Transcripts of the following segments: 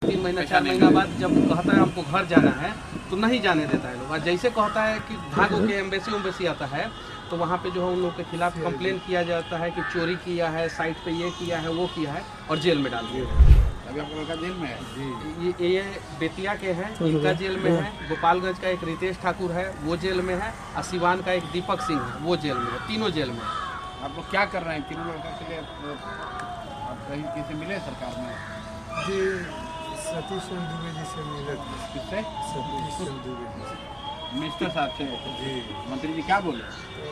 3 महीना 4 महीना बाद जब कहता है हमको घर जाना है तो नहीं जाने देता है लोग। और जैसे कहता है कि भाग के एम्बेसी आता है तो वहाँ पे जो है उन लोग के खिलाफ कंप्लेन किया जाता है कि चोरी किया है, साइट पे ये किया है, वो किया है और जेल में डाल दिया। अभी आपका लड़का जेल में है जी। ये बेतिया के हैं, इनका जेल में है। गोपालगंज का एक रितेश ठाकुर है, वो जेल में है। और सिवान का एक दीपक सिंह है, वो जेल में है। तीनों जेल में है। आप लोग क्या कर रहे हैं तीनों लड़का के लिए? आप कहीं किसी मिले सरकार में? जी सतीश दुबे जी से मिले थे। किससे? सतीश दुबे जी से। मिनिस्टर साहब से? जी। मंत्री जी क्या बोले? तो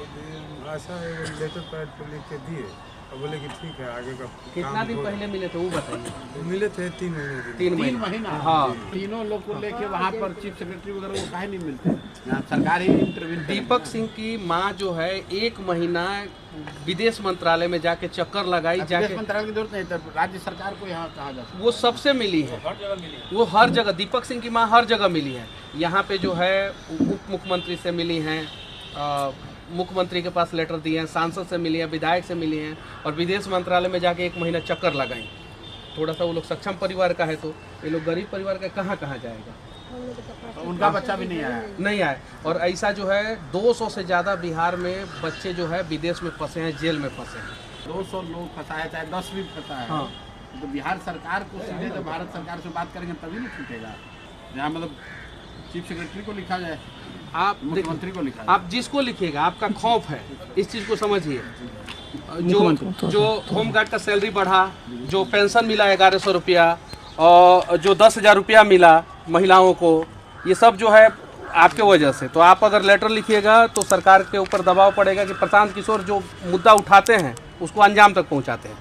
भाषा लेटर पैड पर लिख के दिए और बोले कि ठीक है आगे का कितना दिन पहले मिले थे वो बताइए? तो मिले थे 3 महीने। 3 महीना? हाँ। तीनों लोग को लेके वहाँ पर चीफ सेक्रेटरी वगैरह वो काहे नहीं मिलते? यहाँ सरकार ही इंटरव्यू। दीपक सिंह की माँ जो है 1 महीना विदेश मंत्रालय में जाके चक्कर लगाई। विदेश मंत्रालय की जरूरत नहीं, तो राज्य सरकार को यहाँ कहा जा सकता। वो सबसे मिली है, वो हर जगह। दीपक सिंह की माँ हर जगह मिली है। यहाँ पे जो है उप मुख्यमंत्री से मिली हैं, मुख्यमंत्री के पास लेटर दिए हैं, सांसद से मिली हैं, विधायक से मिली हैं और विदेश मंत्रालय में जाके 1 महीना चक्कर लगाई। थोड़ा सा वो लोग सक्षम परिवार का है तो ये लोग गरीब परिवार का कहाँ जाएगा? उनका बच्चा भी नहीं आया? नहीं आए। और ऐसा जो है 200 से ज़्यादा बिहार में बच्चे जो है विदेश में फंसे हैं, जेल में फंसे हैं। 200 लोग फंसा है, चाहे 10 भी फंसा है। हाँ। तो बिहार सरकार को सीधे जब भारत सरकार से बात करेंगे तभी नहीं छूटेगा। जहाँ मतलब चीफ सेक्रेटरी को लिखा जाए, आप मुख्यमंत्री को लिखा जाए। आप जिसको लिखिएगा, आपका खौफ है, इस चीज़ को समझिए। जो होमगार्ड का सैलरी बढ़ा, जो पेंशन मिला 1100 रुपया और जो 10,000 रुपया मिला महिलाओं को, ये सब जो है आपके वजह से। तो आप अगर लेटर लिखिएगा तो सरकार के ऊपर दबाव पड़ेगा कि प्रशांत किशोर जो मुद्दा उठाते हैं उसको अंजाम तक पहुंचाते हैं।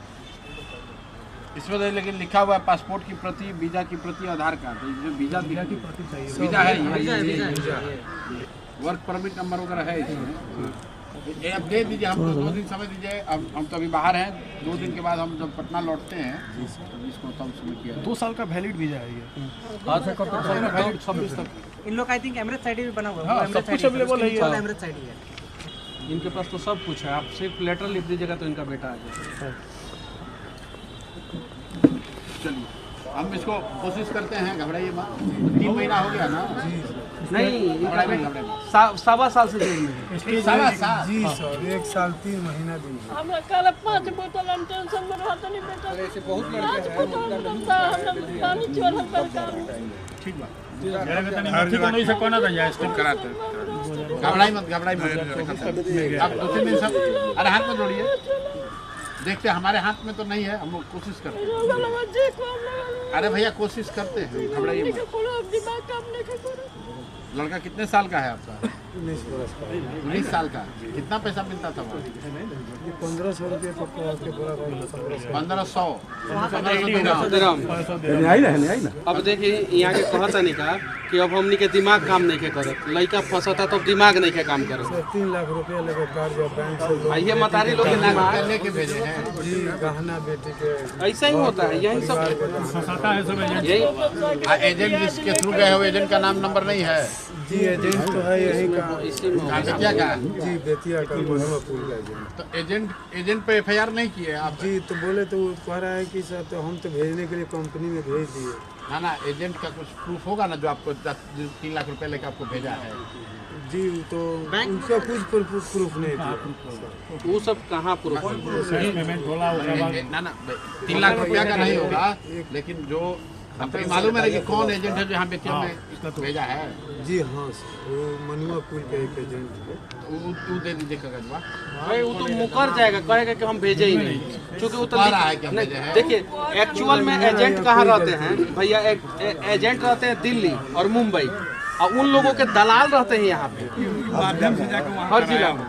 इसमें तो लेकिन लिखा हुआ है पासपोर्ट की प्रति, वीजा की प्रति, आधार कार्ड। तो जो वीजा की प्रति चाहिए, वीजा है, वर्क परमिट नंबर वगैरह है इसमें। ये अब दे दीजिए, हमको 2 दिन समय दीजिए। अब हम तो अभी बाहर हैं, 2 दिन के बाद हम जब पटना लौटते हैं तो इसको तब समय किया। 2 साल का वैलिड वीजा है ये। आज से कब तक? 26 तक। इन लोग आई थिंक एमरेट्स आईडी भी बना हुआ है। हाँ, सब कुछ अवेलेबल है ये। एमरेट्स आईडी है। इनके पास तो सब कुछ है। आप सिर्फ लेटर लिख दीजिएगा तो इनका बेटा आ जाएगा। चलिए हम इसको कोशिश करते हैं, घबराइए मत। 3 महीना हो गया ना? नहीं, घबराइए। 1.25 साल से जेल में है। सवा साल? जी सर 1 साल 3 महीना दिन। हमरा काल 5 बोतल हम टेंशन में रहत नहीं बेटा। ऐसे बहुत लड़के पाँच हैं। बोतल हमरा पानी चोरल पर काम। ठीक बा, कराते घबराई मत। आप 2-3 दिन सब अरे हाथ में जोड़िए, देखते हैं। हमारे हाथ में तो नहीं है, हम लोग कोशिश करते हैं। अरे भैया कोशिश करते हैं, घबराइए मत। दिमाग काम नहीं करे। लड़का कितने साल का है आपका? 19 वर्ष का। 19 साल का। कितना पैसा मिलता था वहाँ? 1500 रुपये तो आपके पूरा 1500 अब देखिए यहाँ के कहता नहीं का कि अब हमनी के दिमाग काम नहीं के करत। लड़का फंसता तो दिमाग नहीं के काम करत। 3 लाख रुपया लेके कर्ज बैंक से लोन आइए मतारी लोग के दिमाग लेके भेजे हैं। जी गहना बेटी के ऐसा ही होता है। यही सब यही एजेंट जिसके थ्रू गए हो, एजेंट का नाम नंबर नहीं है? जी एजेंट तो है यही का। इसी में बेतिया का? जी बेतिया का महुआ पुल का एजेंट। तो एजेंट पे FIR नहीं किए आप? जी तो बोले तो वो कह रहा है कि सर तो हम तो भेजने के लिए कंपनी में भेज दिए। ना एजेंट का कुछ प्रूफ होगा ना, जो आपको 3 लाख रुपए लेकर आपको भेजा है। जी तो उनका कुछ प्रूफ नहीं था। वो सब कहाँ प्रूफ? ना 3 लाख रुपया का नहीं होगा, लेकिन जो हमको मालूम है कि कौन एजेंट है जो यहाँ बेतिया में इसका भेजा है। जी हाँ वो मनुआ पुल का एक एजेंट है। वो दे दीजिए कागजवा। भाई वो तो मुकर जाएगा, कहेगा कि हम भेजे ही नहीं, क्योंकि वो तो कह रहा है कि हम भेजे हैं। देखिए एक्चुअल में एजेंट कहाँ रहते हैं भैया? एजेंट रहते हैं दिल्ली और मुंबई, और उन लोगों के दलाल रहते हैं यहाँ पे हर जिला में।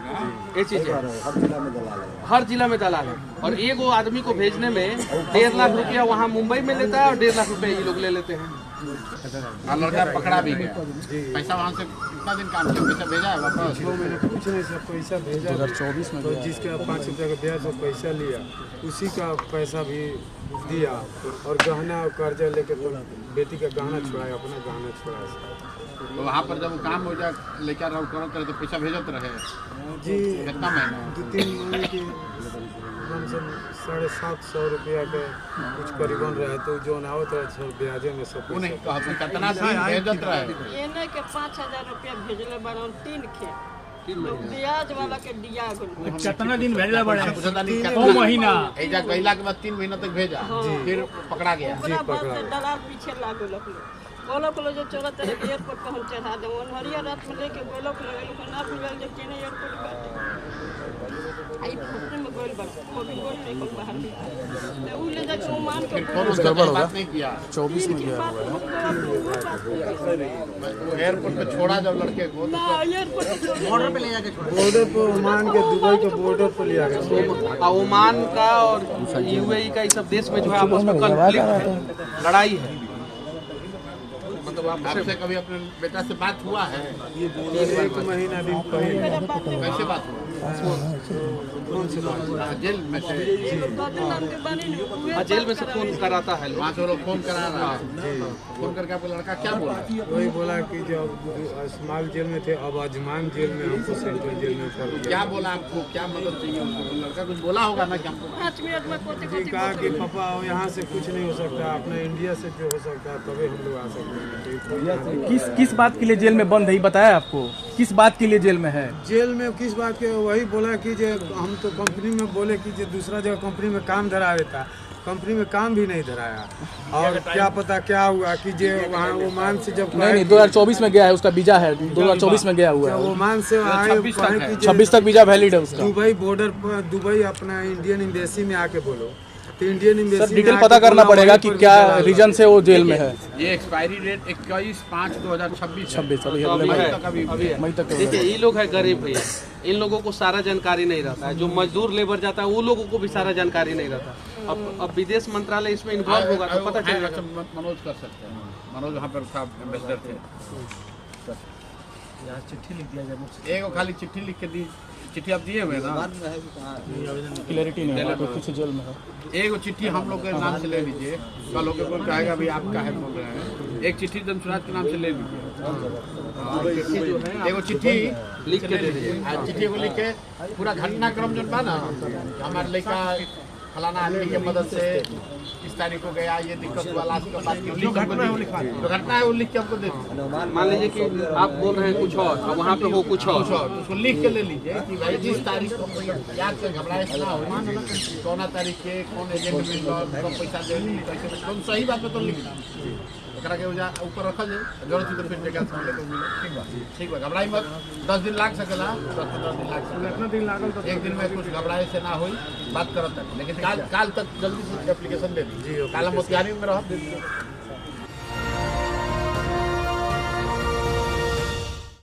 ये चीज़ है, हर जिला में दलाल है। और एक वो आदमी को भेजने में 1.5 लाख रुपया वहाँ मुंबई में लेता है और 1.5 लाख रुपया ये लोग ले लेते हैं। लड़का पकड़ा भी गया। पैसा वहाँ से कितना दिन काम किया? पैसा भेजा है वापस? 2 महीने कुछ नहीं सर पैसा भेजा 2024 में। तो जिसका 5 रुपये का ब्याज और पैसा लिया उसी का पैसा भी दिया और गहना और कर्जा लेके तो बेटी का गहना छुड़ाया, अपना गहना छुड़ाया। तो वहाँ पर जब काम हो जाए लेकर करते रहे तो पैसा भेजते रहे? जी कितना महीना? 2-3 महीने के कम से कम 750 रुपया के कुछ करीबन रहे, तो जो आवत रहे ब्याजे में सब उन्हें कहते कितना दिन भेजत रहे ये नहीं के 5000 रुपया भेजले बड़न 3 खे ब्याज वाला के दिया गल कितना दिन भेजला बड़े पूछता नहीं दो कितना महीना ऐजा गइला के बाद 3 महीना तक भेजा फिर पकड़ा गया ओकरा बाद से दलाल पीछे लागल बोलो को जो चोरा तेरे एयरपोर्ट पर हम चढ़ा दे हरिया रात में लेके बोलो को लगे ना मिल जे केने एयरपोर्ट बाटे आई फटने में गोल बन वो भी गोल नहीं कोन बाहर भी तो उ ले जा के मान के फोन उसका बात नहीं किया 24 में गया हुआ है। वो एयरपोर्ट पे छोड़ा जब लड़के को ना एयरपोर्ट बॉर्डर पे ले जाके छोड़ा बॉर्डर पर ओमान के दुबई के बॉर्डर पर लिया गया। ओमान का और यूएई का ये सब देश में जो है आपस में कॉन्फ्लिक्ट है, लड़ाई है। मतलब आपसे कभी अपने बेटा से बात हुआ है? 1 महीना दिन पहले कैसे बात हुआ? जेल में से जेल में से फोन कराता है लोग। वहाँ से वो लोग फोन करा रहा है, फोन करके आपको लड़का क्या बोला? वही बोला कि जब स्मॉल जेल में थे अब अजमान जेल में हमको सेंट्रल जेल में कर दिया। क्या बोला आपको, क्या मदद चाहिए उसको? लड़का कुछ बोला होगा ना कि हमको 5 मिनट में कोते जी कहा कि पापा यहाँ से कुछ नहीं हो सकता, अपना इंडिया से जो हो सकता है तभी हम लोग आ सकते हैं। किस बात के लिए जेल में बंद है, बताया आपको किस बात के लिए जेल में है? जेल में किस बात के, वही बोला कि जे हम तो कंपनी में बोले कि जे दूसरा जगह कंपनी में काम धरा देता, कंपनी में काम भी नहीं धराया। और क्या पता क्या हुआ कि जे वहाँ ओमान से जब नहीं 2024 में गया है, उसका वीजा है 2024 में गया हुआ है। ओमान से आए 26 तक वीजा वैलिड है उसका। दुबई बॉर्डर पर दुबई अपना इंडियन एम्बेसी में आके बोलो तो इंडियन एम्बेसी सर डिटेल पता करना पड़ेगा कि क्या रीजन से वो जेल में है। ये एक्सपायरी डेट 21/5/2026 26 अभी तो अभी है, तक अभी मई तक देखिए ये लोग है गरीब भैया, इन लोगों को सारा जानकारी नहीं रहता है। जो मजदूर लेबर जाता है वो लोगों को भी सारा जानकारी नहीं रहता। अब विदेश मंत्रालय इसमें इन्वॉल्व होगा तो पता चलेगा। मनोज कर सकते हैं, मनोज वहाँ पर था एम्बेसडर थे। चिट्ठी लिख दिया जाए, एक खाली चिट्ठी लिख के दी, चिट्ठी आप दिए हुए ना? क्लैरिटी नहीं है किसी जेल में है। एक चिट्ठी हम लोग के नाम से ले लीजिए, कल लोग को कहेगा भाई आपका है बोल रहे हैं। एक चिट्ठी जमशुराज के नाम से ले लीजिए, एक चिट्ठी लिख के दे दीजिए। चिट्ठी को लिख के पूरा घटनाक्रम जो बा ना, हमारे लड़का फलाना आदमी के मदद से इस तारीख को गया, ये दिक्कत हुआ, लास्ट का बात जो घटना है वो लिख के हमको दे दीजिए। मान लीजिए कि आप बोल रहे हैं कुछ और और वहाँ पे हो कुछ और, उसको लिख के ले लीजिए कि भाई जिस तारीख को याद से घबराए ना हो, कौन तारीख के कौन एजेंट मिल कब पैसा दे कैसे, कौन सही बात पे तो लिख ओकरा के ऊपर रखल जाए, जरूरत तो फिर जगह से लेके मिले। ठीक बा, घबराई मत। 10 दिन लाग सकेला, 10-15 दिन लाग सकेला, कितना दिन लागल तो एक दिन में कुछ घबराए से ना होई, बात करत तक। लेकिन काल तक जल्दी से एप्लीकेशन दे दी, काल हम मोतिहारी में रह